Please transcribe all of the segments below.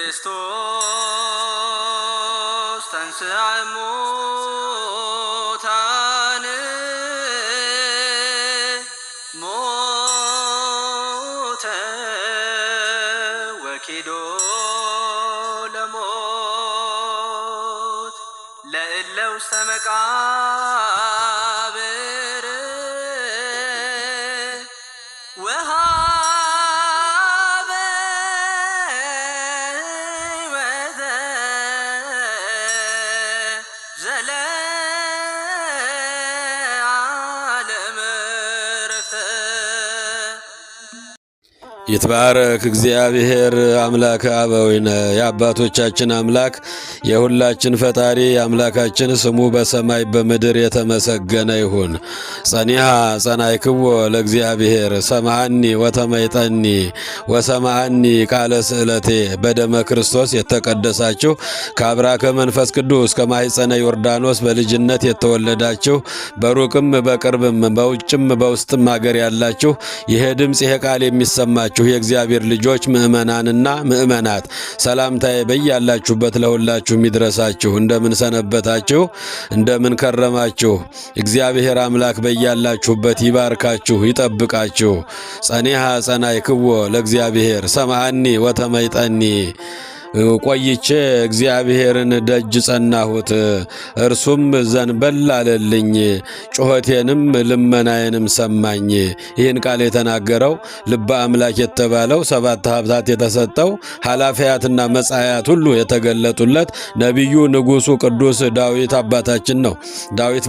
ክርስቶስ ተንሥአ እሙታን ሞተ ወኪዶ ለሞት ለእለ ውስተ መቃብር ወሀበ ሕይወተ ዘለዓለም ዕረፍተ። ይትባረክ እግዚአብሔር አምላከ አበዊነ የአባቶቻችን አምላክ የሁላችን ፈጣሪ አምላካችን ስሙ በሰማይ በምድር የተመሰገነ ይሁን። ጸኒሃ ጸናይክዎ ለእግዚአብሔር ሰማዓኒ ወተመይጠኒ ወሰማዓኒ ቃለ ስዕለቴ። በደመ ክርስቶስ የተቀደሳችሁ ከአብራከ መንፈስ ቅዱስ ከማኅፀነ ዮርዳኖስ በልጅነት የተወለዳችሁ በሩቅም በቅርብም በውጭም በውስጥም አገር ያላችሁ ይሄ ድምፅ ይሄ ቃል የሚሰማችሁ የእግዚአብሔር ልጆች ምእመናንና ምእመናት ሰላምታዬ በያላችሁበት ለሁላችሁ ይድረሳችሁ። እንደምን ሰነበታችሁ? እንደምን ከረማችሁ? እግዚአብሔር አምላክ በያላችሁበት ይባርካችሁ ይጠብቃችሁ። ጸኒሃ ጸናይክዎ ለእግዚአብሔር ሰማዓኒ ወተመይጠኒ። ቆይቼ እግዚአብሔርን ደጅ ጸናሁት፣ እርሱም ዘንበል አለልኝ፣ ጩኸቴንም ልመናዬንም ሰማኝ። ይህን ቃል የተናገረው ልበ አምላክ የተባለው 7 ሀብታት የተሰጠው ኃላፊያትና መጻያት ሁሉ የተገለጡለት ነቢዩ ንጉሡ ቅዱስ ዳዊት አባታችን ነው። ዳዊት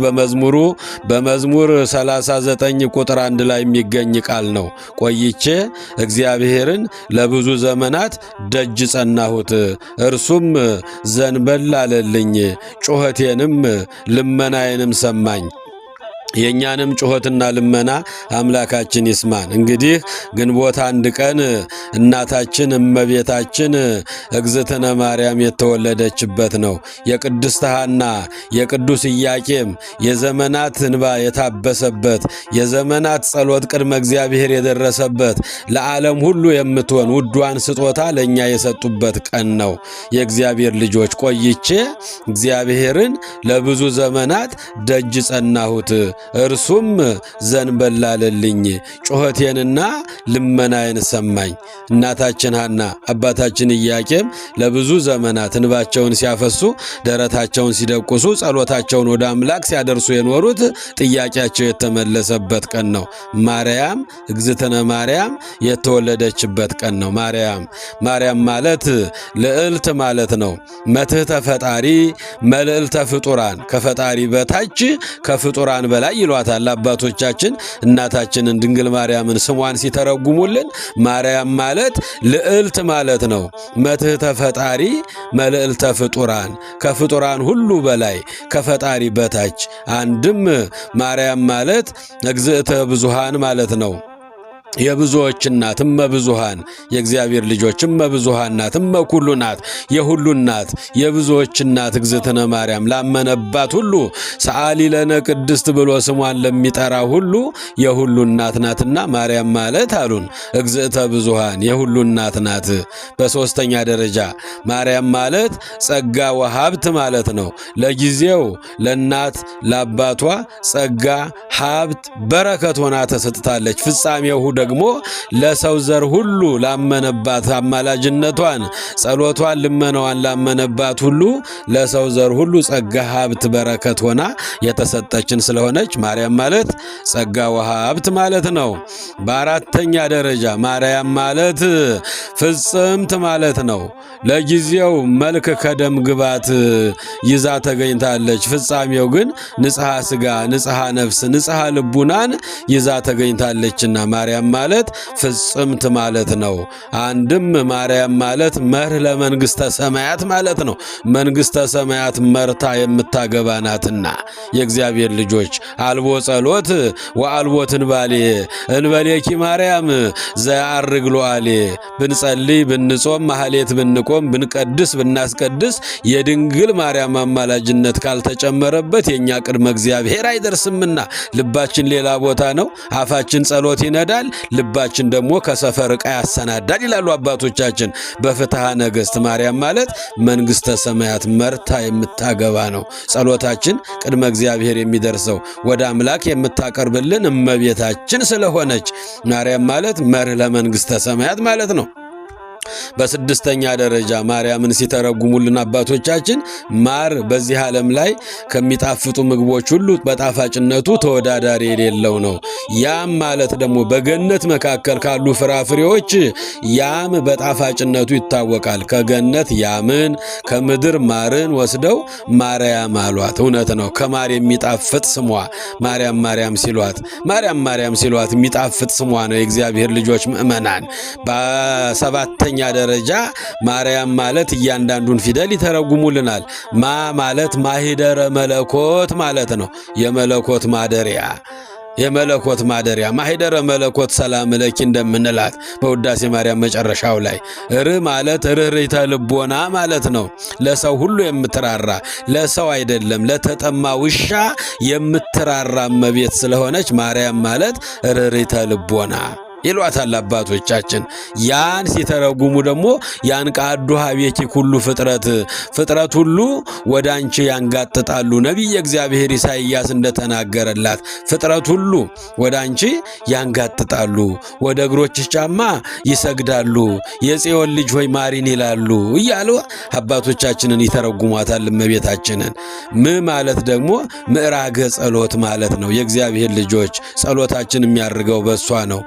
በመዝሙር 39 ቁጥር 1 ላይ የሚገኝ ቃል ነው። ቆይቼ እግዚአብሔርን ለብዙ ዘመናት ደጅ ጸናሁት፣ እርሱም ዘንበል አለልኝ፣ ጩኸቴንም ልመናዬንም ሰማኝ። የኛንም ጩኸትና ልመና አምላካችን ይስማን። እንግዲህ ግንቦት 1 ቀን እናታችን እመቤታችን እግዝእትነ ማርያም የተወለደችበት ነው። የቅድስት ሐና የቅዱስ ኢያቄም የዘመናት እንባ የታበሰበት የዘመናት ጸሎት ቅድመ እግዚአብሔር የደረሰበት ለዓለም ሁሉ የምትሆን ውዷን ስጦታ ለእኛ የሰጡበት ቀን ነው። የእግዚአብሔር ልጆች ቆይቼ እግዚአብሔርን ለብዙ ዘመናት ደጅ ጸናሁት፣ እርሱም ዘንበል አለልኝ፣ ጩኸቴንና ልመናዬን ሰማኝ። እናታችን ሐና አባታችን ኢያቄም ለብዙ ዘመናት እንባቸውን ሲያፈሱ ደረታቸውን ሲደቁሱ ጸሎታቸውን ወደ አምላክ ሲያደርሱ የኖሩት ጥያቄያቸው የተመለሰበት ቀን ነው። ማርያም እግዝእትነ ማርያም የተወለደችበት ቀን ነው። ማርያም ማለት ልዕልት ማለት ነው። መትሕተ ፈጣሪ መልዕልተ ፍጡራን፣ ከፈጣሪ በታች ከፍጡራን በላይ ይሏታል አባቶቻችን። እናታችንን ድንግል ማርያምን ስሟን ሲተረጉሙልን ማርያም ማለት ልዕልት ማለት ነው። መትሕተ ፈጣሪ መልዕልተ ፍጡራን፣ ከፍጡራን ሁሉ በላይ ከፈጣሪ በታች። አንድም ማርያም ማለት እግዝእተ ብዙሃን ማለት ነው። የብዙዎች እናት እመብዙሃን፣ የእግዚአብሔር ልጆች እመብዙሃን ናት፣ እመኩሉ ናት፣ የሁሉ እናት፣ የብዙዎች እናት እግዝእትነ ማርያም ላመነባት ሁሉ ሰአሊ ለነ ቅድስት ብሎ ስሟን ለሚጠራ ሁሉ የሁሉ እናት ናትና ማርያም ማለት አሉን እግዝእተ ብዙሃን የሁሉ እናት ናት። በሶስተኛ ደረጃ ማርያም ማለት ጸጋ ወሀብት ማለት ነው። ለጊዜው ለእናት ለአባቷ ጸጋ ሀብት በረከት ሆና ተሰጥታለች። ፍጻሜው ደግሞ ለሰው ዘር ሁሉ ላመነባት አማላጅነቷን ጸሎቷን ልመናዋን ላመነባት ሁሉ ለሰው ዘር ሁሉ ጸጋ ሀብት በረከት ሆና የተሰጠችን ስለሆነች ማርያም ማለት ጸጋ ወሀብት ማለት ነው። በአራተኛ ደረጃ ማርያም ማለት ፍጽምት ማለት ነው። ለጊዜው መልክ ከደም ግባት ይዛ ተገኝታለች። ፍጻሜው ግን ንጽሐ ስጋ ንጽሐ ነፍስ ንጽሐ ልቡናን ይዛ ተገኝታለችና ማርያም ማለት ፍጽምት ማለት ነው። አንድም ማርያም ማለት መርህ ለመንግስተ ሰማያት ማለት ነው። መንግስተ ሰማያት መርታ የምታገባ ናትና የእግዚአብሔር ልጆች አልቦ ጸሎት ወአልቦ ትንባሌ እንበሌኪ ማርያም ዘያርግ ሎአሌ። ብንጸልይ ብንጾም ማህሌት ብንቆም ብንቀድስ ብናስቀድስ የድንግል ማርያም አማላጅነት ካልተጨመረበት የኛ ቅድመ እግዚአብሔር አይደርስምና ልባችን ሌላ ቦታ ነው። አፋችን ጸሎት ይነዳል፣ ልባችን ደግሞ ከሰፈር ዕቃ ያሰናዳል ይላሉ አባቶቻችን በፍትሐ ነገሥት። ማርያም ማለት መንግሥተ ሰማያት መርታ የምታገባ ነው። ጸሎታችን ቅድመ እግዚአብሔር የሚደርሰው ወደ አምላክ የምታቀርብልን እመቤታችን ስለሆነች ማርያም ማለት መርህ ለመንግሥተ ሰማያት ማለት ነው። በስድስተኛ ደረጃ ማርያምን ሲተረጉሙልን አባቶቻችን ማር በዚህ ዓለም ላይ ከሚጣፍጡ ምግቦች ሁሉ በጣፋጭነቱ ተወዳዳሪ የሌለው ነው። ያም ማለት ደግሞ በገነት መካከል ካሉ ፍራፍሬዎች ያም በጣፋጭነቱ ይታወቃል። ከገነት ያምን ከምድር ማርን ወስደው ማርያም አሏት። እውነት ነው። ከማር የሚጣፍጥ ስሟ ማርያም ማርያም ሲሏት ሲሏት የሚጣፍጥ ስሟ ነው። የእግዚአብሔር ልጆች ምእመናን በሰባተኛ ደረጃ ማርያም ማለት እያንዳንዱን ፊደል ይተረጉሙልናል። ማ ማለት ማሂደረ መለኮት ማለት ነው። የመለኮት ማደሪያ ማሂደረ መለኮት ሰላም ለኪ እንደምንላት በውዳሴ ማርያም መጨረሻው ላይ ር ማለት ርኅርኅተ ልቦና ማለት ነው። ለሰው ሁሉ የምትራራ ለሰው አይደለም ለተጠማ ውሻ የምትራራ እመቤት ስለሆነች ማርያም ማለት ርኅርኅተ ልቦና ይሏታል አባቶቻችን። ያን ሲተረጉሙ ደግሞ ያን ቃዱ ሀቤኪ ሁሉ ፍጥረት ሁሉ ወደ አንቺ ያንጋጥጣሉ። ነቢየ እግዚአብሔር ኢሳይያስ እንደተናገረላት ፍጥረት ሁሉ ወደ አንቺ ያንጋጥጣሉ፣ ወደ እግሮችሽ ጫማ ይሰግዳሉ፣ የጽዮን ልጅ ሆይ ማሪን ይላሉ እያሉ አባቶቻችንን ይተረጉሟታል እመቤታችንን። ማለት ደግሞ ምዕራገ ጸሎት ማለት ነው። የእግዚአብሔር ልጆች ጸሎታችን የሚያርገው በሷ ነው።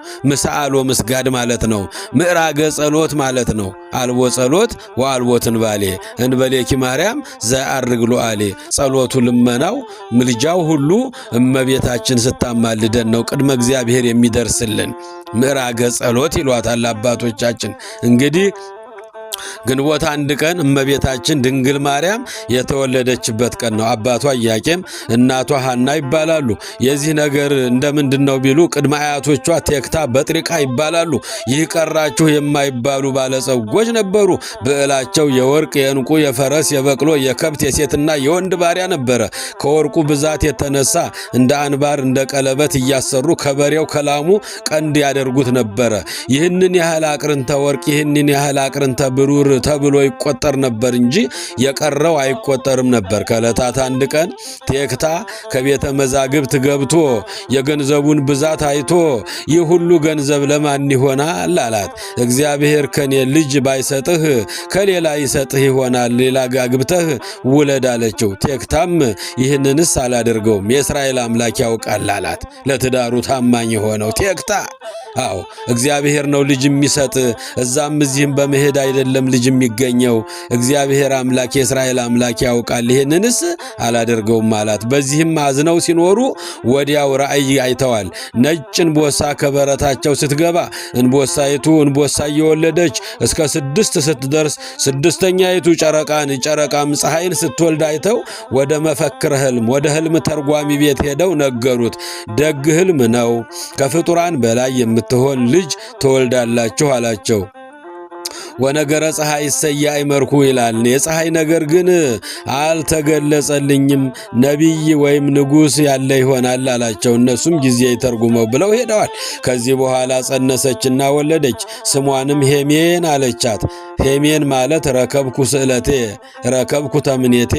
አልቦ ምስጋድ ማለት ነው። ምዕራገ ጸሎት ማለት ነው። አልቦ ጸሎት ወአልቦ ትንባሌ እንበሌኪ ማርያም ዘአርግ ሉዓሌ። ጸሎቱ ልመናው ምልጃው ሁሉ እመቤታችን ስታማልደን ነው ቅድመ እግዚአብሔር የሚደርስልን። ምዕራገ ጸሎት ይሏታል አባቶቻችን። እንግዲህ ግንቦት 1 ቀን እመቤታችን ድንግል ማርያም የተወለደችበት ቀን ነው። አባቷ ኢያቄም እናቷ ሐና ይባላሉ። የዚህ ነገር እንደምንድነው ቢሉ ቅድመ አያቶቿ ቴክታ በጥሪቃ ይባላሉ። ይህ ቀራችሁ የማይባሉ ባለጸጎች ነበሩ። ብዕላቸው የወርቅ የዕንቁ የፈረስ የበቅሎ የከብት የሴትና የወንድ ባሪያ ነበረ። ከወርቁ ብዛት የተነሳ እንደ አንባር እንደ ቀለበት እያሰሩ ከበሬው ከላሙ ቀንድ ያደርጉት ነበረ። ይህንን ያህል አቅርንተ ወርቅ ይህንን ያህል አቅርንተ ብሩር ተብሎ ይቆጠር ነበር እንጂ የቀረው አይቆጠርም ነበር። ከዕለታት አንድ ቀን ቴክታ ከቤተ መዛግብት ገብቶ የገንዘቡን ብዛት አይቶ ይህ ሁሉ ገንዘብ ለማን ይሆናል አላት። እግዚአብሔር ከኔ ልጅ ባይሰጥህ ከሌላ ይሰጥህ ይሆናል፣ ሌላ ጋግብተህ ውለድ አለችው። ቴክታም ይህንንስ አላደርገውም የእስራኤል አምላክ ያውቃል አላት። ለትዳሩ ታማኝ የሆነው ቴክታ አዎ እግዚአብሔር ነው ልጅ የሚሰጥ፣ እዛም እዚህም በመሄድ አይደለም ልጅ የሚገኘው። እግዚአብሔር አምላክ የእስራኤል አምላክ ያውቃል፣ ይሄንንስ አላደርገውም አላት። በዚህም አዝነው ሲኖሩ ወዲያው ራእይ አይተዋል። ነጭ እንቦሳ ከበረታቸው ስትገባ እንቦሳይቱ እንቦሳ እየወለደች እስከ 6 ስትደርስ ስድስተኛይቱ ጨረቃም ፀሐይን ስትወልድ አይተው ወደ መፈክረ ህልም ወደ ህልም ተርጓሚ ቤት ሄደው ነገሩት። ደግ ህልም ነው፣ ከፍጡራን በላይ የምትሆን ልጅ ትወልዳላችሁ አላቸው። ወነገረ ፀሐይ ሰያ አይመርኩ ይላል። የፀሐይ ነገር ግን አልተገለጸልኝም፣ ነቢይ ወይም ንጉሥ ያለ ይሆናል አላቸው። እነሱም ጊዜ ይተርጉመው ብለው ሄደዋል። ከዚህ በኋላ ጸነሰችና ወለደች። ስሟንም ሄሜን አለቻት። ሄሜን ማለት ረከብኩ ስዕለቴ ረከብኩ ተምኔቴ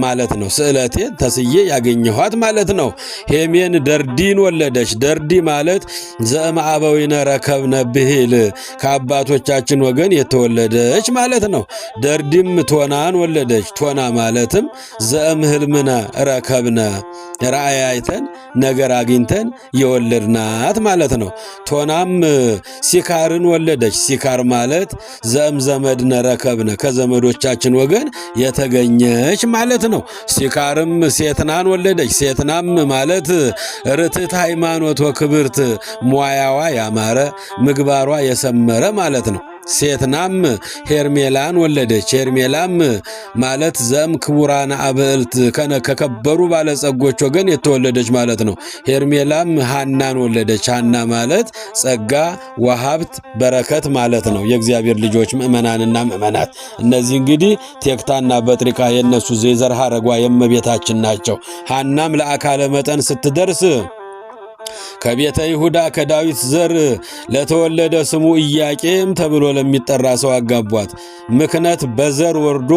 ማለት ነው። ስዕለቴ ተስዬ ያገኘኋት ማለት ነው። ሄሜን ደርዲን ወለደች። ደርዲ ማለት ዘእምአበዊነ ረከብነ ብሂል ከአባቶቻችን ወገን የተወለደች ማለት ነው። ደርዲም ቶናን ወለደች። ቶና ማለትም ዘእምህልምነ ረከብነ ራእይ አይተን ነገር አግኝተን የወለድናት ማለት ነው። ቶናም ሲካርን ወለደች። ሲካር ማለት ዘመድነ ረከብነ ከዘመዶቻችን ወገን የተገኘች ማለት ነው። ሲካርም ሴትናን ወለደች። ሴትናም ማለት ርትዕት ሃይማኖት ወክብርት ሙያዋ ያማረ ምግባሯ የሰመረ ማለት ነው። ሴትናም ሄርሜላን ወለደች። ሄርሜላም ማለት ዘም ክቡራን አብዕልት ከከበሩ ባለጸጎች ወገን የተወለደች ማለት ነው። ሄርሜላም ሃናን ወለደች። ሃና ማለት ጸጋ ወሀብት በረከት ማለት ነው። የእግዚአብሔር ልጆች ምእመናንና ምእመናት እነዚህ እንግዲህ ቴክታና በጥሪቃ የነሱ የዘር ሐረጓ የእመቤታችን ናቸው። ሃናም ለአካለ መጠን ስትደርስ ከቤተ ይሁዳ ከዳዊት ዘር ለተወለደ ስሙ ኢያቄም ተብሎ ለሚጠራ ሰው አጋቧት። ምክንያት በዘር ወርዶ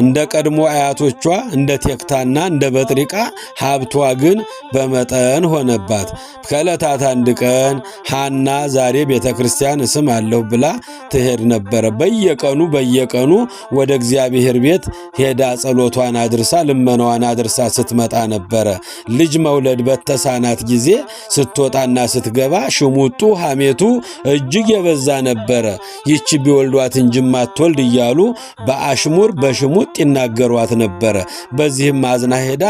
እንደ ቀድሞ አያቶቿ እንደ ቴክታና እንደ በጥሪቃ ሀብቷ ግን በመጠን ሆነባት። ከዕለታት አንድ ቀን ሐና ዛሬ ቤተ ክርስቲያን እስም አለሁ ብላ ትሄድ ነበረ። በየቀኑ ወደ እግዚአብሔር ቤት ሄዳ ጸሎቷን አድርሳ ልመናዋን አድርሳ ስትመጣ ነበረ። ልጅ መውለድ በተሳናት ጊዜ ስትወጣና ስትገባ ሽሙጡ ሐሜቱ እጅግ የበዛ ነበረ። ይቺ ቢወልዷት እንጂ ማትወልድ እያሉ በአሽሙር በሽሙጥ ይናገሯት ነበረ። በዚህም አዝና ሄዳ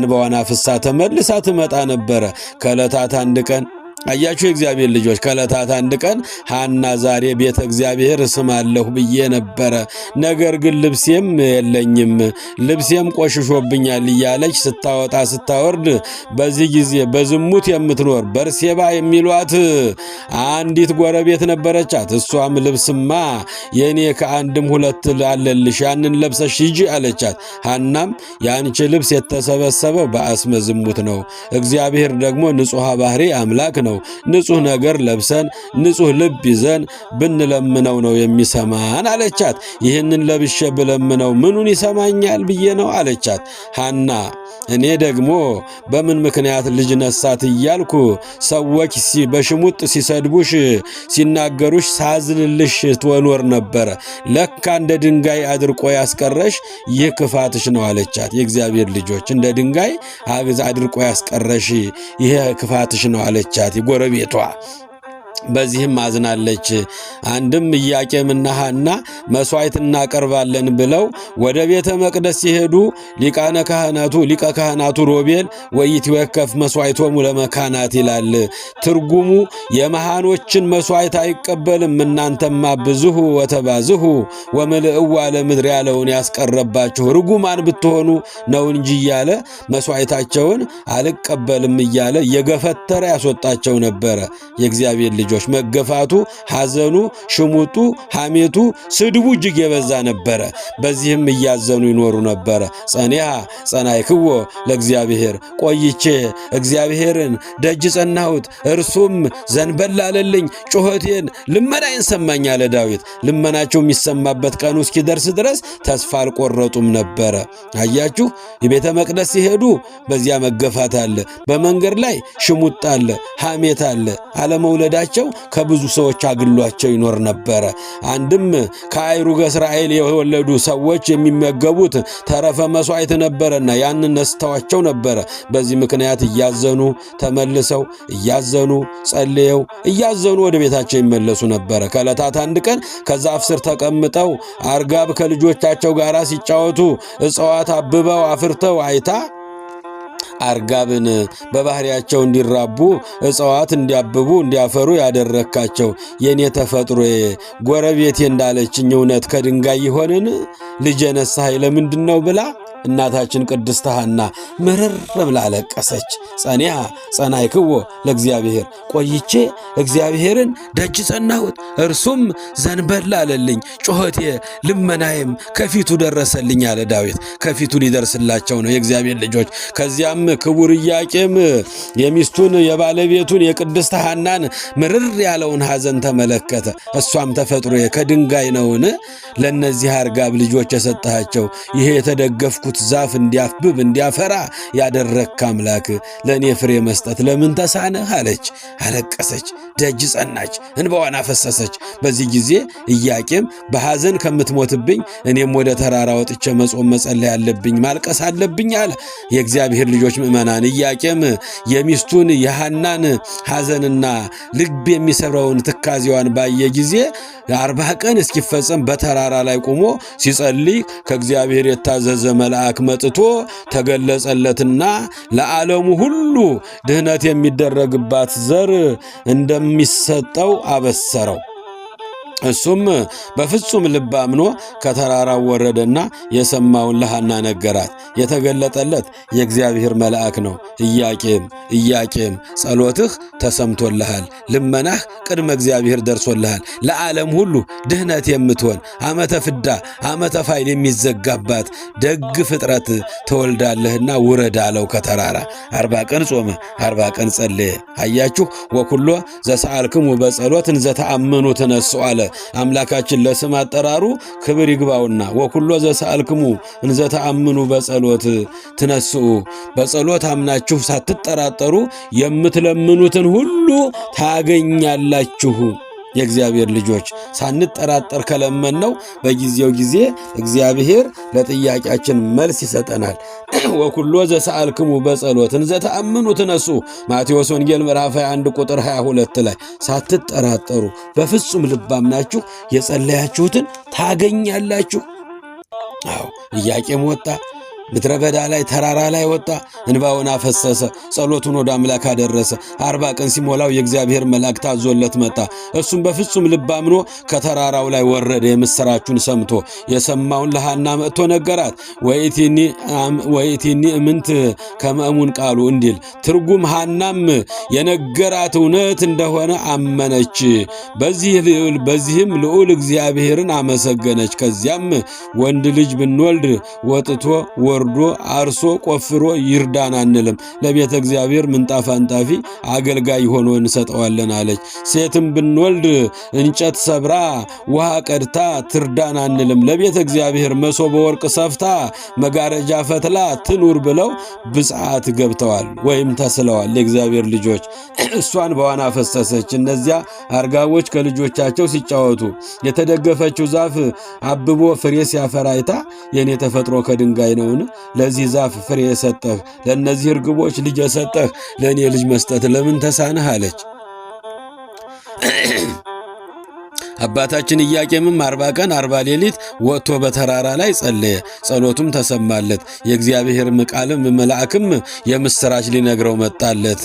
እንባዋን አፍሳ ተመልሳ ትመጣ ነበረ። ከዕለታት አንድ ቀን አያችሁ የእግዚአብሔር ልጆች፣ ከዕለታት አንድ ቀን ሐና ዛሬ ቤተ እግዚአብሔር እስማለሁ ብዬ ነበረ፣ ነገር ግን ልብሴም የለኝም፣ ልብሴም ቆሽሾብኛል እያለች ስታወጣ ስታወርድ፣ በዚህ ጊዜ በዝሙት የምትኖር በርሴባ የሚሏት አንዲት ጎረቤት ነበረቻት። እሷም ልብስማ የኔ ከአንድም ሁለት አለልሽ፣ ያንን ለብሰሽ ሂጂ አለቻት። ሐናም ያንቺ ልብስ የተሰበሰበው በአስመ ዝሙት ነው፣ እግዚአብሔር ደግሞ ንጹሐ ባህሪ አምላክ ነው። ንጹህ ነገር ለብሰን ንጹህ ልብ ይዘን ብንለምነው ነው የሚሰማን አለቻት። ይህንን ለብሼ ብለምነው ምኑን ይሰማኛል ብዬ ነው አለቻት። ሐና እኔ ደግሞ በምን ምክንያት ልጅ ነሳት እያልኩ ሰዎች በሽሙጥ ሲሰድቡሽ ሲናገሩሽ ሳዝንልሽ ትወኖር ነበረ። ለካ እንደ ድንጋይ አድርቆ ያስቀረሽ ይህ ክፋትሽ ነው አለቻት። የእግዚአብሔር ልጆች እንደ ድንጋይ አድርቆ ያስቀረሽ ይህ ክፋትሽ ነው አለቻት ጎረቤቷ። በዚህም አዝናለች። አንድም ኢያቄምና ሐና መስዋዕት እናቀርባለን ብለው ወደ ቤተ መቅደስ ሲሄዱ ሊቀ ካህናቱ ሮቤል ወይትወከፍ መስዋዕቶሙ ለመካናት ይላል። ትርጉሙ የመሃኖችን መስዋዕት አይቀበልም፣ እናንተማ ብዙሁ ወተባዝሁ ወምልእዋ ለምድር ያለውን ያስቀረባችሁ ርጉማን ብትሆኑ ነው እንጂ እያለ መስዋዕታቸውን አልቀበልም እያለ የገፈተረ ያስወጣቸው ነበረ። የእግዚአብሔር ልጆች መገፋቱ፣ ሐዘኑ፣ ሽሙጡ፣ ሐሜቱ፣ ስድቡ እጅግ የበዛ ነበረ። በዚህም እያዘኑ ይኖሩ ነበረ። ጸናይክዎ ለእግዚአብሔር፣ ቆይቼ እግዚአብሔርን ደጅ ጸናሁት፣ እርሱም ዘንበል አለልኝ፣ ጩኸቴን ልመናዬን ሰማኝ አለ ዳዊት። ልመናቸው የሚሰማበት ቀኑ እስኪደርስ ድረስ ተስፋ አልቆረጡም ነበረ። አያችሁ፣ የቤተ መቅደስ ሲሄዱ በዚያ መገፋት አለ፣ በመንገድ ላይ ሽሙጥ አለ፣ ሐሜት አለ። አለመውለዳቸው ከብዙ ሰዎች አግሏቸው ይኖር ነበረ። አንድም ከአይሩገ እስራኤል የወለዱ ሰዎች የሚመገቡት ተረፈ መስዋዕት ነበረና ያንን ነስተዋቸው ነበረ። በዚህ ምክንያት እያዘኑ ተመልሰው እያዘኑ ጸልየው እያዘኑ ወደ ቤታቸው ይመለሱ ነበረ። ከዕለታት አንድ ቀን ከዛፍ ስር ተቀምጠው አርጋብ ከልጆቻቸው ጋር ሲጫወቱ እጽዋት አብበው አፍርተው አይታ አርጋብን በባህሪያቸው እንዲራቡ እጽዋት እንዲያብቡ እንዲያፈሩ ያደረካቸው የኔ ተፈጥሮዬ ጎረቤቴ እንዳለችኝ እውነት ከድንጋይ ይሆንን? ልጅ ነሳኸኝ ለምንድነው ብላ እናታችን ቅድስት ሐና ምርር ብላ አለቀሰች። ጸናይክዎ ለእግዚአብሔር፣ ቆይቼ እግዚአብሔርን ደጅ ጸናሁት፣ እርሱም ዘንበል አለልኝ፣ ጩኸቴ ልመናዬም ከፊቱ ደረሰልኝ አለ ዳዊት። ከፊቱ ሊደርስላቸው ነው የእግዚአብሔር ልጆች። ከዚያም ክቡር ኢያቄም የሚስቱን የባለቤቱን የቅድስት ሐናን ምርር ያለውን ሐዘን ተመለከተ። እሷም ተፈጥሮዬ ከድንጋይ ነውን ለእነዚህ አርጋብ ልጆች የሰጠሃቸው? ይሄ የተደገፍኩ ዛፍ እንዲያብብ እንዲያፈራ ያደረግክ አምላክ ለእኔ ፍሬ መስጠት ለምን ተሳነህ አለች። አለቀሰች፣ ደጅ ጸናች፣ እንባዋን አፈሰሰች። በዚህ ጊዜ ኢያቄም በሐዘን ከምትሞትብኝ እኔም ወደ ተራራ ወጥቼ መጾም መጸለይ አለብኝ፣ ማልቀስ አለብኝ አለ። የእግዚአብሔር ልጆች ምእመናን፣ ኢያቄም የሚስቱን የሐናን ሐዘንና ልብ የሚሰብረውን ትካዜዋን ባየ ጊዜ 40 ቀን እስኪፈጸም በተራራ ላይ ቆሞ ሲጸልይ ከእግዚአብሔር የታዘዘ መልአክ መጥቶ ተገለጸለትና ለዓለሙ ሁሉ ድህነት የሚደረግባት ዘር እንደሚሰጠው አበሰረው። እሱም በፍጹም ልብ አምኖ ከተራራው ወረደና የሰማውን ለሐና ነገራት። የተገለጠለት የእግዚአብሔር መልአክ ነው። ኢያቄም ጸሎትህ ተሰምቶልሃል፣ ልመናህ ቅድመ እግዚአብሔር ደርሶልሃል። ለዓለም ሁሉ ድህነት የምትሆን ዓመተ ፍዳ ዓመተ ፋይል የሚዘጋባት ደግ ፍጥረት ተወልዳለህና ውረድ አለው ከተራራ። 40 ቀን ጾመ፣ 40 ቀን ጸለየ። አያችሁ ወኩሎ ዘሰአልክሙ በጸሎት እንዘ ተአምኑ ትነሥኡ አለ። አምላካችን ለስም አጠራሩ ክብር ይግባውና ወኩሎ ዘሰአልክሙ እንዘ ተአምኑ በጸሎት ትነሥኡ፣ በጸሎት አምናችሁ ሳትጠራጠሩ የምትለምኑትን ሁሉ ታገኛላችሁ። የእግዚአብሔር ልጆች ሳንጠራጠር ከለመነው በጊዜው ጊዜ እግዚአብሔር ለጥያቄያችን መልስ ይሰጠናል። ወኩሎ ዘሰአልክሙ በጸሎት እንዘ ተአምኑ ትነሥኡ ማቴዎስ ወንጌል ምዕራፍ 21 ቁጥር 22 ላይ ሳትጠራጠሩ በፍጹም ልብ አምናችሁ የጸለያችሁትን ታገኛላችሁ። አዎ ኢያቄም ወጣ፣ ምድረ በዳ ላይ ተራራ ላይ ወጣ፣ እንባውን አፈሰሰ፣ ጸሎቱን ወደ አምላክ አደረሰ። 40 ቀን ሲሞላው የእግዚአብሔር መልአክ ታዞለት መጣ። እሱም በፍጹም ልብ አምኖ ከተራራው ላይ ወረደ። የምሥራቹን ሰምቶ የሰማውን ለሐና መጥቶ ነገራት። ወኢቲኒ እምንት ከመእሙን ቃሉ እንዲል ትርጉም ሐናም የነገራት እውነት እንደሆነ አመነች። በዚህም ልዑል እግዚአብሔርን አመሰገነች። ከዚያም ወንድ ልጅ ብንወልድ ወጥቶ ወርዶ አርሶ ቆፍሮ ይርዳን አንልም፣ ለቤተ እግዚአብሔር ምንጣፍ አንጣፊ አገልጋይ ሆኖ እንሰጠዋለን አለች። ሴትም ብንወልድ እንጨት ሰብራ ውሃ ቀድታ ትርዳን አንልም፣ ለቤተ እግዚአብሔር መሶበ ወርቅ ሰፍታ መጋረጃ ፈትላ ትኑር ብለው ብፅዓት ገብተዋል ወይም ተስለዋል። የእግዚአብሔር ልጆች እሷን በዋና ፈሰሰች። እነዚያ አርጋቦች ከልጆቻቸው ሲጫወቱ የተደገፈችው ዛፍ አብቦ ፍሬ ሲያፈራ አይታ የኔ ተፈጥሮ ከድንጋይ ነውን? ለዚህ ዛፍ ፍሬ የሰጠህ ለእነዚህ እርግቦች ልጅ የሰጠህ ለእኔ ልጅ መስጠት ለምን ተሳነህ? አለች። አባታችን ኢያቄምም 40 ቀን 40 ሌሊት ወጥቶ በተራራ ላይ ጸለየ። ጸሎቱም ተሰማለት። የእግዚአብሔር ቃልም መልአክም የምስራች ሊነግረው መጣለት።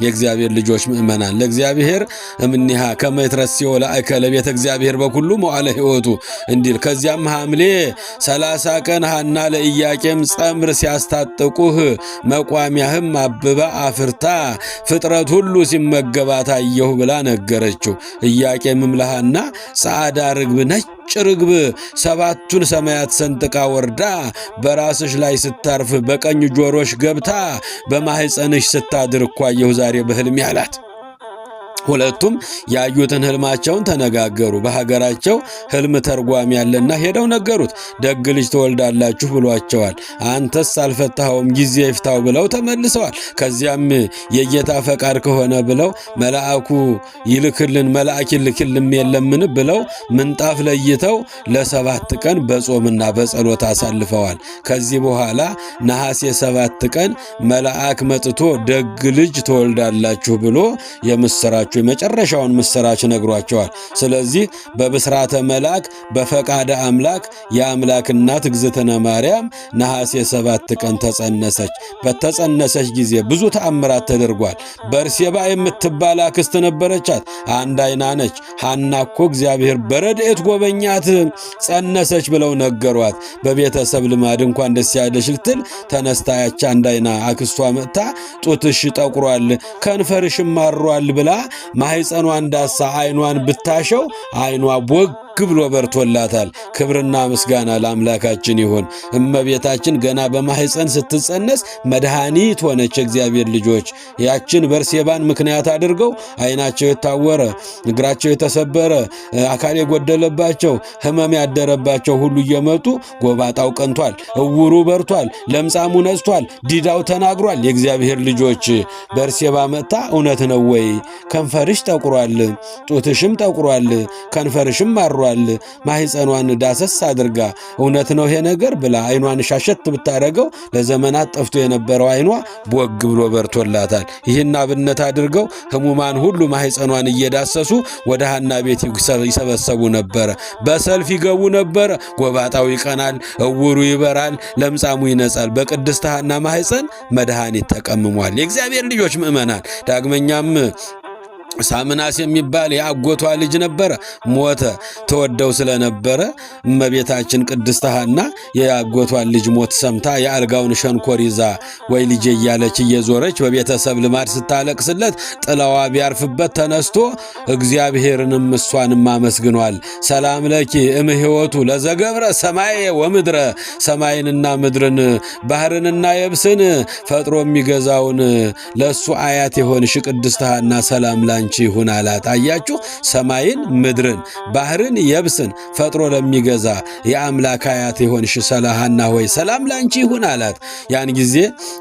የእግዚአብሔር ልጆች ምእመናን ለእግዚአብሔር እምኒሃ ከመ ይትረስዮ ለአከ ለቤተ እግዚአብሔር በኩሉ መዋዕለ ሕይወቱ እንዲል። ከዚያም ሐምሌ 30 ቀን ሐና ለኢያቄም ጸምር ሲያስታጥቁህ መቋሚያህም አብባ አፍርታ ፍጥረት ሁሉ ሲመገባት አየሁ ብላ ነገረችው። ኢያቄምም ለሐና ጻዕዳ ርግብ ነጭ ርግብ 7ቱን ሰማያት ሰንጥቃ ወርዳ በራስሽ ላይ ስታርፍ በቀኝ ጆሮሽ ገብታ በማህፀንሽ ስታድር እኮ አየሁ ዛሬ በሕልሜ አላት። ሁለቱም ያዩትን ሕልማቸውን ተነጋገሩ። በሀገራቸው ሕልም ተርጓሚ ያለና ሄደው ነገሩት። ደግ ልጅ ትወልዳላችሁ ብሏቸዋል። አንተስ አልፈታኸውም፣ ጊዜ ይፍታው ብለው ተመልሰዋል። ከዚያም የጌታ ፈቃድ ከሆነ ብለው መልአክ ይልክልን የለምን ብለው ምንጣፍ ለይተው ለ7 ቀን በጾምና በጸሎት አሳልፈዋል። ከዚህ በኋላ ነሐሴ 7 ቀን መልአክ መጥቶ ደግ ልጅ ትወልዳላችሁ ብሎ የምስራቹ የመጨረሻውን ምስራች ነግሯቸዋል። ስለዚህ በብስራተ መልአክ በፈቃደ አምላክ የአምላክ እናት እግዝእትነ ማርያም ነሐሴ 7 ቀን ተጸነሰች። በተጸነሰች ጊዜ ብዙ ተአምራት ተደርጓል። በርሴባ የምትባል አክስት ነበረቻት፣ አንድ አይና ነች። ሐና እኮ እግዚአብሔር በረድኤት ጎበኛት ጸነሰች ብለው ነገሯት። በቤተሰብ ልማድ እንኳን ደስ ያለሽ ልትል ተነስታ ያች አንድ አይና አክስቷ መጥታ ጡትሽ ጠቁሯል፣ ከንፈርሽም ማሯል ብላ ማህፀኗ እንዳሳ አይኗን ብታሸው አይኗ ቦግ ብሎ በርቶላታል። ክብርና ምስጋና ለአምላካችን ይሁን። እመቤታችን ገና በማህፀን ስትጸነስ መድኃኒት ሆነች። እግዚአብሔር ልጆች ያችን በርሴባን ምክንያት አድርገው አይናቸው የታወረ እግራቸው የተሰበረ አካል የጎደለባቸው ሕመም ያደረባቸው ሁሉ እየመጡ ጎባጣው ቀንቷል፣ እውሩ በርቷል፣ ለምጻሙ ነጽቷል፣ ዲዳው ተናግሯል። የእግዚአብሔር ልጆች በርሴባ መጥታ እውነት ነው ወይ ከንፈርሽ ጠቁሯል፣ ጡትሽም ጠቁሯል፣ ከንፈርሽም ማሯል ማህፀኗን ዳሰስ አድርጋ እውነት ነው ይሄ ነገር ብላ አይኗን ሻሸት ብታረገው ለዘመናት ጠፍቶ የነበረው አይኗ ቦግ ብሎ በርቶላታል። ይህን አብነት አድርገው ህሙማን ሁሉ ማህፀኗን እየዳሰሱ ወደ ሐና ቤት ይሰበሰቡ ነበረ። በሰልፍ ይገቡ ነበረ። ጎባጣው ይቀናል፣ እውሩ ይበራል፣ ለምጻሙ ይነጻል። በቅድስት ሐና ማህፀን መድኃኒት ተቀምሟል። የእግዚአብሔር ልጆች ምእመናን ዳግመኛም ሳምናስ የሚባል የአጎቷ ልጅ ነበረ፣ ሞተ። ተወደው ስለነበረ እመቤታችን ቅድስት ሐና የአጎቷን ልጅ ሞት ሰምታ የአልጋውን ሸንኮር ይዛ ወይ ልጄ እያለች እየዞረች በቤተሰብ ልማድ ስታለቅስለት ጥላዋ ቢያርፍበት ተነስቶ እግዚአብሔርንም እሷንም አመስግኗል። ሰላም ለኪ እምሕይወቱ ለዘገብረ ሰማየ ወምድረ፣ ሰማይንና ምድርን ባህርንና የብስን ፈጥሮ የሚገዛውን ለእሱ አያት የሆንሽ ቅድስት ሐና ሰላም ላንቺ ይሁን አላት። አያችሁ፣ ሰማይን ምድርን ባህርን የብስን ፈጥሮ ለሚገዛ የአምላክ አያት የሆንሽ ሐና ሆይ ሰላም ላንቺ ይሁን አላት። ያን ጊዜ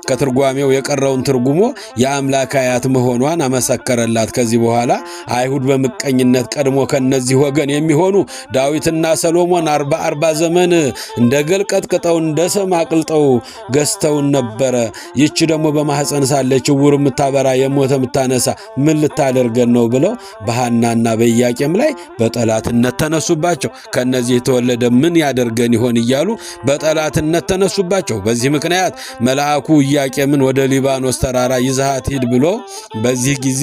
ከትርጓሜው የቀረውን ትርጉሞ የአምላክ አያት መሆኗን አመሰከረላት። ከዚህ በኋላ አይሁድ በምቀኝነት ቀድሞ ከነዚህ ወገን የሚሆኑ ዳዊትና ሰሎሞን 40 ዘመን እንደ ገል ቀጥቅጠው እንደ ሰም አቅልጠው ገዝተውን ነበረ። ይቺ ደግሞ በማህፀን ሳለች ዕውር የምታበራ የሞተ የምታነሳ ምን ልታደርገን ነው ብለው በሐናና በኢያቄም ላይ በጠላትነት ተነሱባቸው። ከነዚህ የተወለደ ምን ያደርገን ይሆን እያሉ በጠላትነት ተነሱባቸው። በዚህ ምክንያት መልአኩ ኢያቄምን ወደ ሊባኖስ ተራራ ይዘሃት ሂድ ብሎ በዚህ ጊዜ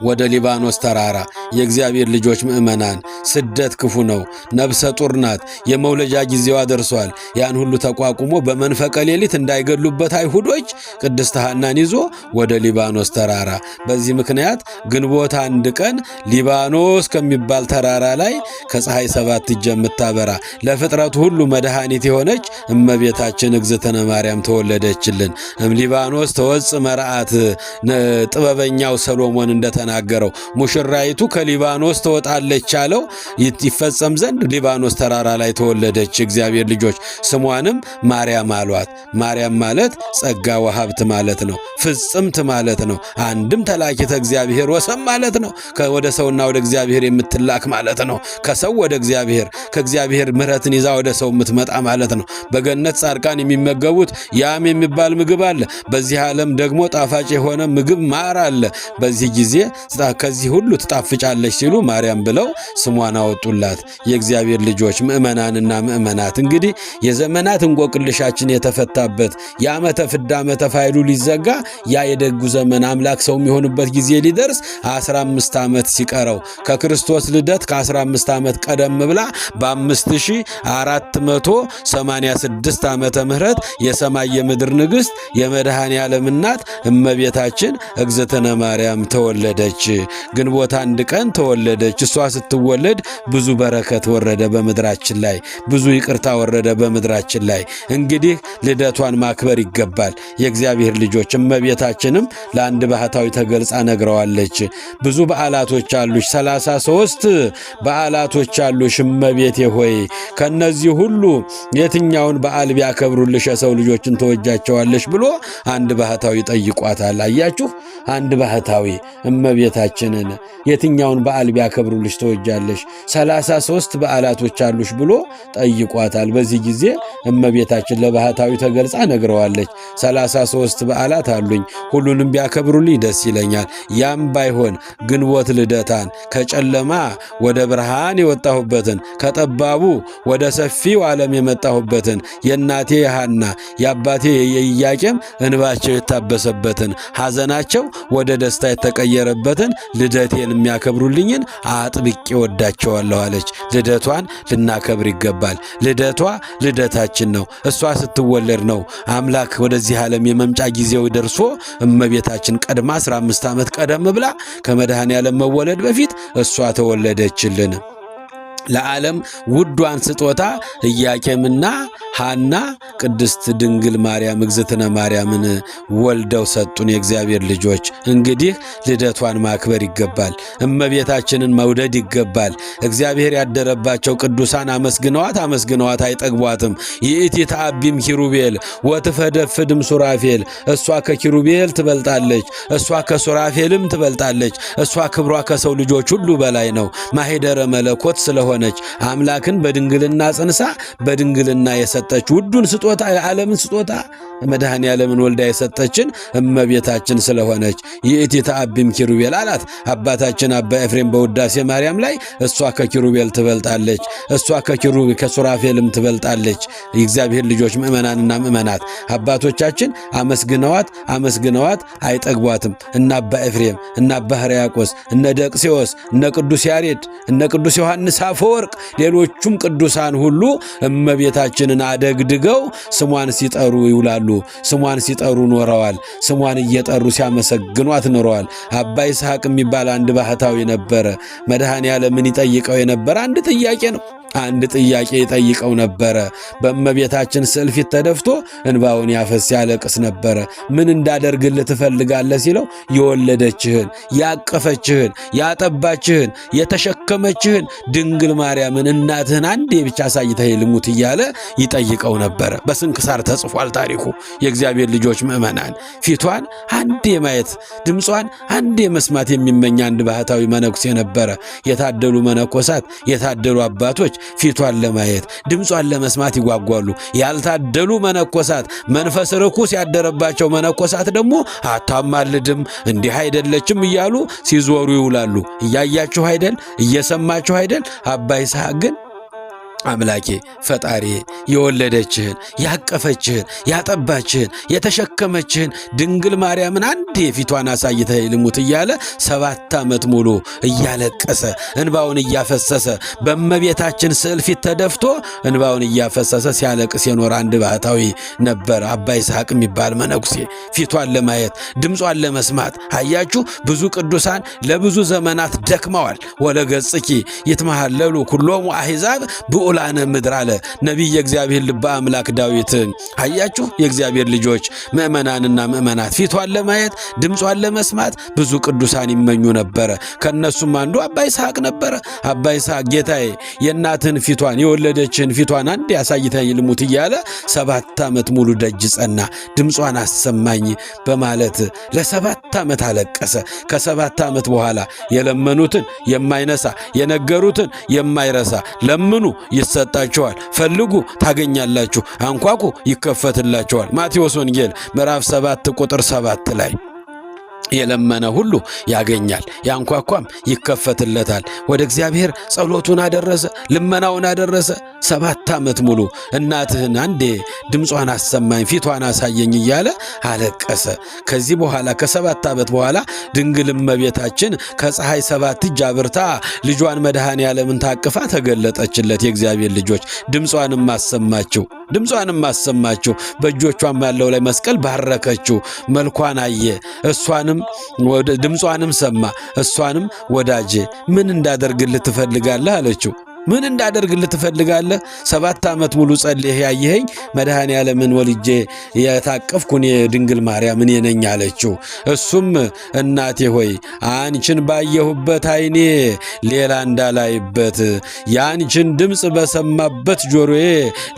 ወደ ሊባኖስ ተራራ የእግዚአብሔር ልጆች ምእመናን ስደት ክፉ ነው፣ ነፍሰ ጡር ናት፣ የመውለጃ ጊዜዋ ደርሷል። ያን ሁሉ ተቋቁሞ በመንፈቀ ሌሊት እንዳይገሉበት አይሁዶች ቅድስት ሐናን ይዞ ወደ ሊባኖስ ተራራ። በዚህ ምክንያት ግንቦት 1 ቀን ሊባኖስ ከሚባል ተራራ ላይ ከፀሐይ 7 እጅ የምታበራ ለፍጥረቱ ሁሉ መድኃኒት የሆነች እመቤታችን እግዝእትነ ማርያም ተወለደችልን። ሊባኖስ ተወጽ መርዓት ጥበበኛው ሰሎሞን እንደተናገረው ሙሽራይቱ ከሊባኖስ ትወጣለች ያለው ይፈጸም ዘንድ ሊባኖስ ተራራ ላይ ተወለደች። እግዚአብሔር ልጆች ስሟንም ማርያም አሏት። ማርያም ማለት ጸጋ ወሀብት ማለት ነው። ፍጽምት ማለት ነው። አንድም ተላኪተ እግዚአብሔር ወሰም ማለት ነው። ወደ ሰውና ወደ እግዚአብሔር የምትላክ ማለት ነው። ከሰው ወደ እግዚአብሔር፣ ከእግዚአብሔር ምሕረትን ይዛ ወደ ሰው የምትመጣ ማለት ነው። በገነት ጻድቃን የሚመገቡት ያም የሚባል ምግብ አለ። በዚህ ዓለም ደግሞ ጣፋጭ የሆነ ምግብ ማር አለ። በዚህ ጊዜ ከዚህ ሁሉ ትጣፍጫለች ሲሉ ማርያም ብለው ስሟን አወጡላት። የእግዚአብሔር ልጆች ምእመናንና ምእመናት እንግዲህ የዘመናት እንቆቅልሻችን የተፈታበት የዓመተ ፍዳ ዓመተ ፋይሉ ሊዘጋ ያ የደጉ ዘመን አምላክ ሰው የሚሆንበት ጊዜ ሊደርስ 15 ዓመት ሲቀረው ከክርስቶስ ልደት ከ15 ዓመት ቀደም ብላ በ5486 ዓመተ ምህረት የሰማይ የምድር ንግሥት የመድኃኔ ዓለም እናት እመቤታችን እግዝእትነ ማርያም ተወለደች። ግንቦት 1 ቀን ተወለደች። እሷ ስትወለድ ብዙ በረከት ወረደ በምድራችን ላይ፣ ብዙ ይቅርታ ወረደ በምድራችን ላይ። እንግዲህ ልደቷን ማክበር ይገባል። የእግዚአብሔር ልጆች እመቤታችንም ለአንድ ባህታዊ ተገልጻ ነግረዋለች። ብዙ በዓላቶች አሉሽ፣ 33 በዓላቶች አሉሽ እመቤቴ ሆይ ከነዚህ ሁሉ የትኛውን በዓል ቢያከብሩልሽ የሰው ልጆችን ተወጃቸዋለሽ ብሎ አንድ ባህታዊ ጠይቋታል። አያችሁ፣ አንድ ባህታዊ እመቤታችንን የትኛውን በዓል ቢያከብሩልሽ ተወጃለሽ? 33 በዓላቶች አሉሽ ብሎ ጠይቋታል። በዚህ ጊዜ እመቤታችን ለባህታዊ ተገልጻ ነግረዋለች። 33 በዓላት አሉኝ፣ ሁሉንም ቢያከብሩልኝ ደስ ይለኛል። ያም ባይሆን ግንቦት ልደታን ከጨለማ ወደ ብርሃን የወጣሁበትን ከጠባቡ ወደ ሰፊው ዓለም የመጣሁበትን የእናቴ የሐና የአባቴ የኢያቄም እንባቸው የታበሰበትን ሐዘናቸው ወደ ደስታ የተቀየረበትን ልደቴን የሚያከብሩልኝን አጥብቄ ወዳቸዋለሁ አለች። ልደቷን ልናከብር ይገባል። ልደቷ ልደታችን ነው። እሷ ስትወለድ ነው አምላክ ወደዚህ ዓለም የመምጫ ጊዜው ደርሶ እመቤታችን ቀድማ 15 ዓመት ቀደም ብላ ከመድኃኔ ዓለም መወለድ በፊት እሷ ተወለደችልን። ለዓለም ውዷን ስጦታ ኢያቄምና ሐና ቅድስት ድንግል ማርያም እግዝእትነ ማርያምን ወልደው ሰጡን። የእግዚአብሔር ልጆች እንግዲህ ልደቷን ማክበር ይገባል። እመቤታችንን መውደድ ይገባል። እግዚአብሔር ያደረባቸው ቅዱሳን አመስግነዋት አይጠግቧትም። ይእቲ ተአቢም ኪሩቤል ወትፈደፍድም ሱራፌል። እሷ ከኪሩቤል ትበልጣለች፣ እሷ ከሱራፌልም ትበልጣለች። እሷ ክብሯ ከሰው ልጆች ሁሉ በላይ ነው። ማሄደረ መለኮት ስለሆነች አምላክን በድንግልና ጽንሳ በድንግልና የሰጠች ውዱን ስጦታ የዓለምን ስጦታ መድኃኔ ዓለምን ወልዳ የሰጠችን እመቤታችን ስለሆነች ይእቲ ተአቢም ኪሩቤል አላት። አባታችን አባ ኤፍሬም በውዳሴ ማርያም ላይ እሷ ከኪሩቤል ትበልጣለች፣ እሷ ከሱራፌልም ትበልጣለች። የእግዚአብሔር ልጆች ምእመናንና ምእመናት አባቶቻችን አመስግነዋት አይጠግቧትም። እነ አባ ኤፍሬም፣ እነ አባ ሕርያቆስ፣ እነ ደቅሴዎስ፣ እነ ቅዱስ ያሬድ፣ እነ ቅዱስ ዮሐንስ አፈወርቅ፣ ሌሎቹም ቅዱሳን ሁሉ እመቤታችንን አደግድገው ስሟን ሲጠሩ ይውላሉ። ስሟን ሲጠሩ ኖረዋል። ስሟን እየጠሩ ሲያመሰግኗት ኖረዋል። አባ ይስሐቅ የሚባል አንድ ባህታዊ ነበረ። መድኃኔ ዓለምን ይጠይቀው የነበረ አንድ ጥያቄ ነው። አንድ ጥያቄ ይጠይቀው ነበረ። በእመቤታችን ስዕል ፊት ተደፍቶ እንባውን ያፈስ ያለቅስ ነበረ። ምን እንዳደርግልህ ትፈልጋለህ ሲለው የወለደችህን፣ ያቀፈችህን፣ ያጠባችህን፣ የተሸከመችህን ድንግል ማርያምን እናትህን አንዴ ብቻ አሳይተህ ልሙት እያለ ይጠይቀው ነበረ። በስንክሳር ተጽፏል ታሪኩ። የእግዚአብሔር ልጆች ምእመናን ፊቷን አንዴ ማየት ድምጿን አንዴ መስማት የሚመኝ አንድ ባህታዊ መነኩሴ ነበረ። የታደሉ መነኮሳት የታደሉ አባቶች ፊቷን ለማየት ድምጿን ለመስማት ይጓጓሉ። ያልታደሉ መነኮሳት መንፈስ ርኩስ ያደረባቸው መነኮሳት ደግሞ አታማልድም፣ እንዲህ አይደለችም እያሉ ሲዞሩ ይውላሉ። እያያችሁ አይደል? እየሰማችሁ አይደል? አባ ይስሐቅ ግን አምላኬ ፈጣሪ የወለደችህን፣ ያቀፈችህን፣ ያጠባችህን፣ የተሸከመችህን ድንግል ማርያምን አንዴ ፊቷን አሳይተህ ልሙት እያለ 7 ዓመት ሙሉ እያለቀሰ እንባውን እያፈሰሰ በእመቤታችን ስዕል ፊት ተደፍቶ እንባውን እያፈሰሰ ሲያለቅስ የኖረ አንድ ባህታዊ ነበር። አባ ይስሐቅ የሚባል መነኩሴ ፊቷን ለማየት ድምጿን ለመስማት አያችሁ፣ ብዙ ቅዱሳን ለብዙ ዘመናት ደክመዋል። ወለገጽኪ ይትመሃለሉ ኩሎሙ አሕዛብ ላነ ምድር አለ ነቢይ የእግዚአብሔር ልበ አምላክ ዳዊት። አያችሁ የእግዚአብሔር ልጆች ምእመናንና ምእመናት ፊቷን ለማየት ድምጿን ለመስማት ብዙ ቅዱሳን ይመኙ ነበረ። ከነሱም አንዱ አባ ይስሐቅ ነበረ። አባ ይስሐቅ ጌታዬ የእናትህን ፊቷን የወለደችን ፊቷን አንድ ያሳይተኝ ልሙት እያለ 7 ዓመት ሙሉ ደጅ ጸና። ድምጿን አሰማኝ በማለት ለ7 ዓመት አለቀሰ። ከ7 ዓመት በኋላ የለመኑትን የማይነሳ የነገሩትን የማይረሳ ለምኑ ይሰጣችኋል፣ ፈልጉ ታገኛላችሁ፣ አንኳኩ ይከፈትላችኋል። ማቴዎስ ወንጌል ምዕራፍ 7 ቁጥር 7 ላይ የለመነ ሁሉ ያገኛል፣ ያንኳኳም ይከፈትለታል። ወደ እግዚአብሔር ጸሎቱን አደረሰ፣ ልመናውን አደረሰ። 7 ዓመት ሙሉ እናትህን አንዴ ድምጿን አሰማኝ ፊቷን አሳየኝ እያለ አለቀሰ። ከዚህ በኋላ ከ7 ዓመት በኋላ ድንግል እመቤታችን ከፀሐይ 7 እጅ አብርታ ልጇን መድኃኔ ዓለምን ታቅፋ ተገለጠችለት። የእግዚአብሔር ልጆች ድምጿንም አሰማችው። በእጆቿም ያለው ላይ መስቀል ባረከችው። መልኳን አየ፣ እሷንም ድምጿንም ሰማ። እሷንም ወዳጄ ምን እንዳደርግልህ ትፈልጋለህ አለችው። ምን እንዳደርግልህ ትፈልጋለህ? 7 ዓመት ሙሉ ጸልየህ ያየኸኝ መድኃኔ ዓለምን ወልጄ የታቀፍኩን የድንግል ማርያም እኔ ነኝ አለችው። እሱም እናቴ ሆይ አንቺን ባየሁበት ዓይኔ ሌላ እንዳላይበት፣ የአንቺን ድምፅ በሰማበት ጆሮዬ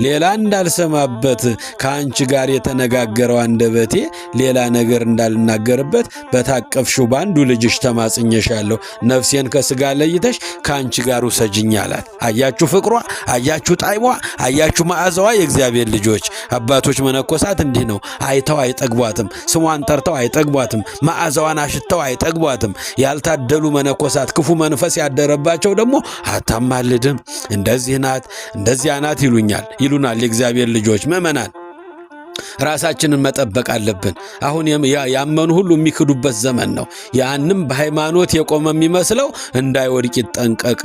ሌላ እንዳልሰማበት፣ ከአንቺ ጋር የተነጋገረው አንደበቴ ሌላ ነገር እንዳልናገርበት በታቀፍሽው በአንዱ ልጅሽ ተማጽኘሻለሁ። ነፍሴን ከሥጋ ለይተሽ ከአንቺ ጋር ውሰጅኝ አላት። አያችሁ ፍቅሯ፣ አያችሁ ጣዕሟ፣ አያችሁ መዓዛዋ። የእግዚአብሔር ልጆች አባቶች መነኮሳት እንዲህ ነው። አይተው አይጠግቧትም፣ ስሟን ጠርተው አይጠግቧትም፣ መዓዛዋን አሽተው አይጠግቧትም። ያልታደሉ መነኮሳት ክፉ መንፈስ ያደረባቸው ደግሞ አታማልድም፣ እንደዚህ ናት እንደዚያ ናት ይሉናል። የእግዚአብሔር ልጆች ምእመናን ራሳችንን መጠበቅ አለብን። አሁን ያመኑ ሁሉ የሚክዱበት ዘመን ነው። ያንም በሃይማኖት የቆመ የሚመስለው እንዳይወድቅ ይጠንቀቅ፣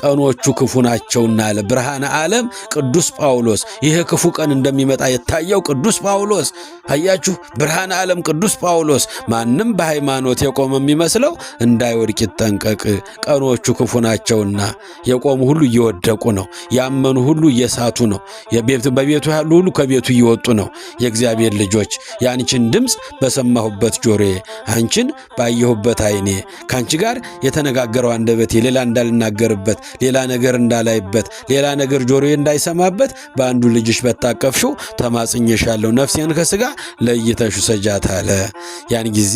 ቀኖቹ ክፉ ናቸውና አለ ብርሃነ ዓለም ቅዱስ ጳውሎስ። ይሄ ክፉ ቀን እንደሚመጣ የታየው ቅዱስ ጳውሎስ። አያችሁ ብርሃነ ዓለም ቅዱስ ጳውሎስ። ማንም በሃይማኖት የቆመ የሚመስለው እንዳይወድቅ ይጠንቀቅ፣ ቀኖቹ ክፉ ናቸውና። የቆሙ ሁሉ እየወደቁ ነው። ያመኑ ሁሉ እየሳቱ ነው። በቤቱ ያሉ ሁሉ ከቤቱ እየወጡ ነው። የእግዚአብሔር ልጆች የአንቺን ድምፅ በሰማሁበት ጆሮዬ፣ አንቺን ባየሁበት ዓይኔ፣ ከአንቺ ጋር የተነጋገረው አንደበቴ ሌላ እንዳልናገርበት፣ ሌላ ነገር እንዳላይበት፣ ሌላ ነገር ጆሮዬ እንዳይሰማበት በአንዱ ልጅሽ በታቀፍሽው ተማጽኘሻለሁ። ነፍሴን ከሥጋ ለይተሽ ውሰጃት አለ። ያን ጊዜ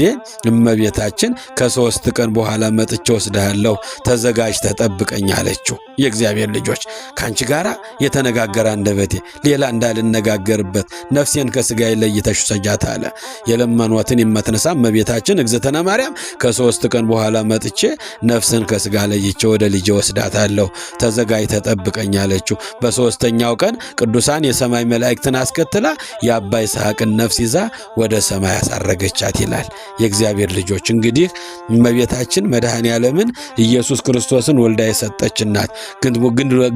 እመቤታችን ከ3 ቀን በኋላ መጥቼ ወስድሃለሁ፣ ተዘጋጅ ተጠብቀኝ አለችው። የእግዚአብሔር ልጆች ከአንቺ ጋር የተነጋገረ አንደበቴ ሌላ እንዳልነጋገርበት፣ ነፍሴን ከሥጋዬ ለይተሽ ውሰጃት አለ። የለመኗትን የማትነሳ እመቤታችን እግዝእትነ ማርያም ከ3 ቀን በኋላ መጥቼ ነፍስን ከሥጋ ለይቼ ወደ ልጄ ወስዳታለሁ፣ ተዘጋጅተህ ጠብቀኝ አለችው። በ3ኛው ቀን ቅዱሳን የሰማይ መላእክትን አስከትላ የአባ ይስሐቅን ነፍስ ይዛ ወደ ሰማይ አሳረገቻት ይላል። የእግዚአብሔር ልጆች እንግዲህ እመቤታችን መድኃኔ ዓለምን ኢየሱስ ክርስቶስን ወልዳ የሰጠች ናት።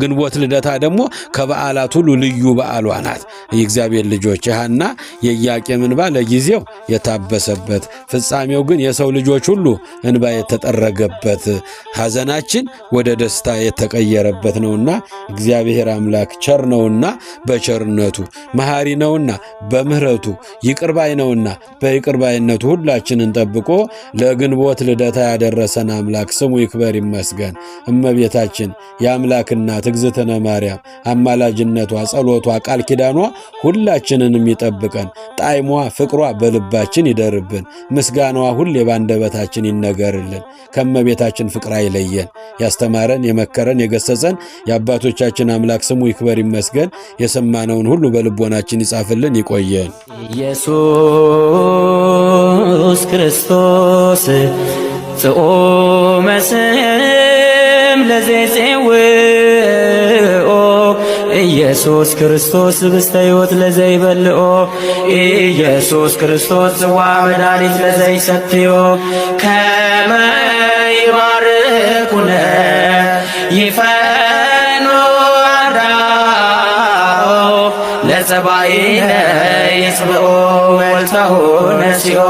ግንቦት ልደታ ደግሞ ከበዓላት ሁሉ ልዩ በዓሏ ናት። የእግዚአብሔር ልጆች የሐና የኢያቄም እንባ ለጊዜው የታበሰበት ፍጻሜው ግን የሰው ልጆች ሁሉ እንባ የተጠረገበት ሐዘናችን ወደ ደስታ የተቀየረበት ነውና እግዚአብሔር አምላክ ቸር ነውና በቸርነቱ መሐሪ ነውና በምህረቱ ይቅርባይ ነውና በይቅርባይነቱ ሁላችንን ጠብቆ ለግንቦት ልደታ ያደረሰን አምላክ ስሙ ይክበር ይመስገን። እመቤታችን የአምላክ እናት እግዝእትነ ማርያም አማላጅነቷ፣ ጸሎቷ፣ ቃል ኪዳኗ ሁላችንንም ይጠብቀን። ጣዕሟ ፍቅሯ በልባችን ይደርብን። ምስጋናዋ ሁሌ ባንደበታችን ይነገርልን። ከእመቤታችን ፍቅር አይለየን። ያስተማረን የመከረን የገሰጸን የአባቶቻችን አምላክ ስሙ ይክበር ይመስገን። የሰማነውን ሁሉ በልቦናችን ይጻፍልን። ይቆየን። ኢየሱስ ክርስቶስ ጽኦመ ስም ለዘይጼውኦ ኢየሱስ ክርስቶስ ብስተ ሕይወት ለዘይበልኦ ኢየሱስ ክርስቶስ ጽዋ መድኃኒት ለዘይሰትዮ ከመ ይባርኩነ ይፈኖ አዳኦ ለጸባኢነ ይጽብኦ ወልታሁ ነሲኦ